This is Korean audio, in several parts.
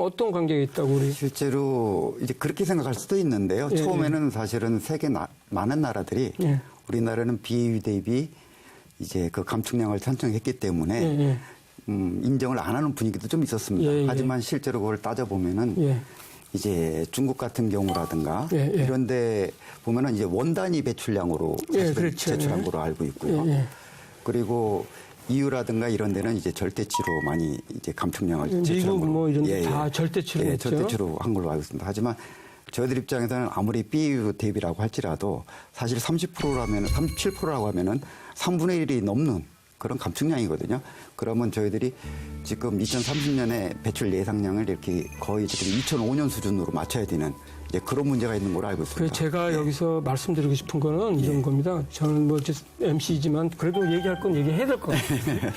어떤 관계가 있다고 우리? 실제로 이제 그렇게 생각할 수도 있는데요. 예, 처음에는 사실은 세계 많은 나라들이 예. 우리나라는 BAU 대비 이제 그 감축량을 산정했기 때문에 예, 예. 인정을 안 하는 분위기도 좀 있었습니다. 예, 예. 하지만 실제로 그걸 따져보면은 예. 이제 중국 같은 경우라든가 예, 예. 이런데 보면은 이제 원 단위 배출량으로 예, 그렇죠. 제출한 거로 알고 있고요. 예, 예. 그리고 EU라든가 이런 데는 이제 절대치로 많이 이제 감축량을 제출한 미국 걸로. 뭐 이런 데 다 절대치로 예, 했죠. 절대치로 한 걸로 알고 있습니다. 하지만 저희들 입장에서는 아무리 BAU 대비라고 할지라도 사실 30%라면 37%라고 하면은 3분의 1이 넘는 그런 감축량이거든요. 그러면 저희들이 지금 2030년에 배출 예상량을 이렇게 거의 지금 2005년 수준으로 맞춰야 되는 이제 그런 문제가 있는 걸로 알고 있습니다. 제가 여기서 말씀드리고 싶은 거는 이런 겁니다. 저는 뭐 MC지만 그래도 얘기할 건 얘기해야 될 것 같아요.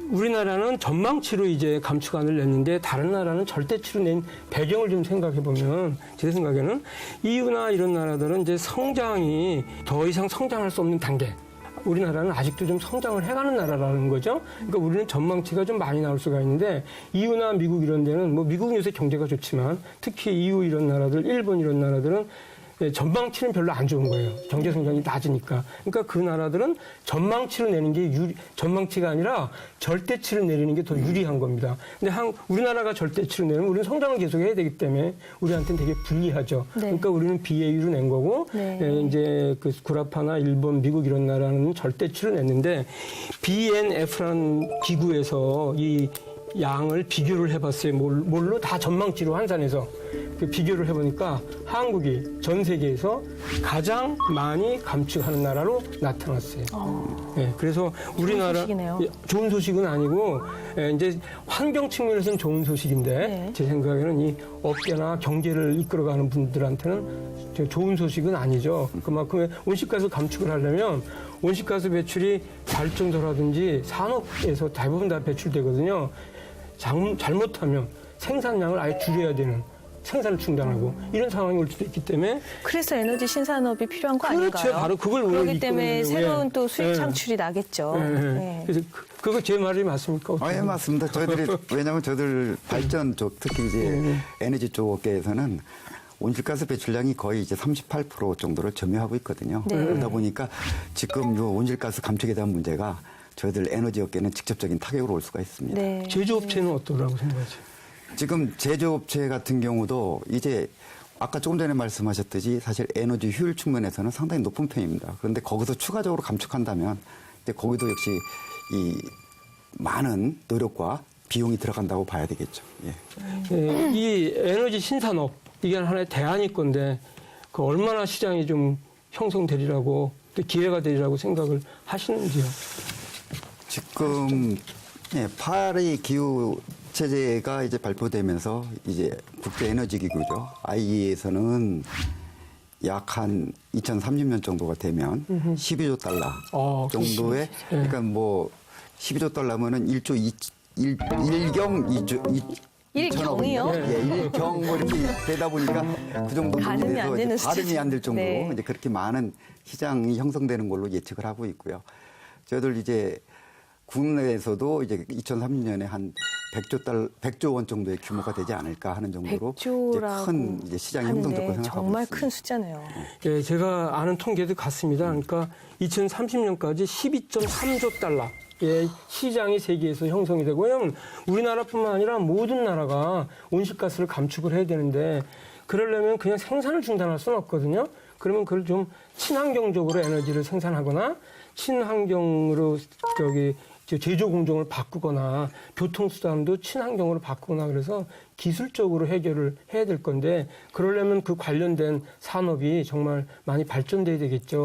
우리나라는 전망치로 이제 감축안을 냈는데 다른 나라는 절대치로 낸 배경을 좀 생각해 보면 제 생각에는 EU나 이런 나라들은 이제 성장이 더 이상 성장할 수 없는 단계. 우리나라는 아직도 좀 성장을 해가는 나라라는 거죠. 그러니까 우리는 전망치가 좀 많이 나올 수가 있는데 EU나 미국 이런 데는 뭐 미국은 요새 경제가 좋지만 특히 EU 이런 나라들, 일본 이런 나라들은 전망치는 별로 안 좋은 거예요. 경제 성장이 낮으니까. 그러니까 그 나라들은 전망치로 내는 게 전망치가 아니라 절대치를 내리는 게 더 유리한 겁니다. 근데 우리나라가 절대치로 내면 우리는 성장을 계속 해야 되기 때문에 우리한테는 되게 불리하죠. 네. 그러니까 우리는 BAU로 낸 거고, 네. 이제 그 구라파나 일본, 미국 이런 나라는 절대치로 냈는데 BNF라는 기구에서 이 양을 비교를 해봤어요. 뭘로? 다 전망치로 환산해서 그 비교를 해보니까 한국이 전 세계에서 가장 많이 감축하는 나라로 나타났어요. 네, 그래서 우리나라 좋은 소식은 아니고 이제 환경 측면에서는 좋은 소식인데 네. 제 생각에는 이 업계나 경제를 이끌어가는 분들한테는 좋은 소식은 아니죠. 그만큼 온실가스 감축을 하려면 온실가스 배출이 발전소라든지 산업에서 대부분 다 배출되거든요. 잘못하면 생산량을 아예 줄여야 되는 생산을 중단하고 이런 상황이 올 수도 있기 때문에 그래서 에너지 신산업이 필요한 거 그렇죠. 아닌가요? 바로 그걸 그렇기 때문에 새로운 예. 또 수익 창출이 나겠죠. 네. 그래서 그거 제 말이 맞습니까? 예, 맞습니다. 저희들이 왜냐하면 저희들 발전 쪽 특히 이제 에너지 쪽 업계에서는 온실가스 배출량이 거의 이제 38% 정도를 점유하고 있거든요. 네. 그러다 보니까 지금 요 온실가스 감축에 대한 문제가 저희들 에너지 업계는 직접적인 타격으로 올 수가 있습니다. 네. 제조업체는 어떠라고 생각하세요? 지금 제조업체 같은 경우도 이제 아까 조금 전에 말씀하셨듯이 사실 에너지 효율 측면에서는 상당히 높은 편입니다. 그런데 거기서 추가적으로 감축한다면 이제 거기도 역시 이 많은 노력과 비용이 들어간다고 봐야 되겠죠. 예. 이 에너지 신산업 이게 하나의 대안일 건데 그 얼마나 시장이 좀 형성되리라고 또 기회가 되리라고 생각을 하시는지요? 지금 파리 기후 체제가 이제 발표되면서 이제 국제 에너지 기구죠. IEA에서는 약 한 2030년 정도가 되면 12조 달러 정도의 그러니까 뭐 12조 달러면은 일경이요? 예, 일경 뭐 이렇게 되다 보니까 그 정도 가늠이 안 되는 발음이 안 될 정도로 네. 이제 그렇게 많은 시장이 형성되는 걸로 예측을 하고 있고요. 저희들 이제 국내에서도 이제 2030년에 한 100조 원 정도의 규모가 되지 않을까 하는 정도로 이제 큰 이제 시장이 형성될 거 생각하고 정말 있습니다. 큰 숫자네요. 예, 제가 아는 통계도 같습니다. 그러니까 2030년까지 12.3조 달러의 시장이 세계에서 형성이 되고 왜냐하면 우리나라뿐만 아니라 모든 나라가 온실가스를 감축을 해야 되는데 그러려면 그냥 생산을 중단할 수는 없거든요. 그러면 그걸 좀 친환경적으로 에너지를 생산하거나 친환경으로 제조 공정을 바꾸거나 교통수단도 친환경으로 바꾸거나 그래서 기술적으로 해결을 해야 될 건데 그러려면 그 관련된 산업이 정말 많이 발전돼야 되겠죠.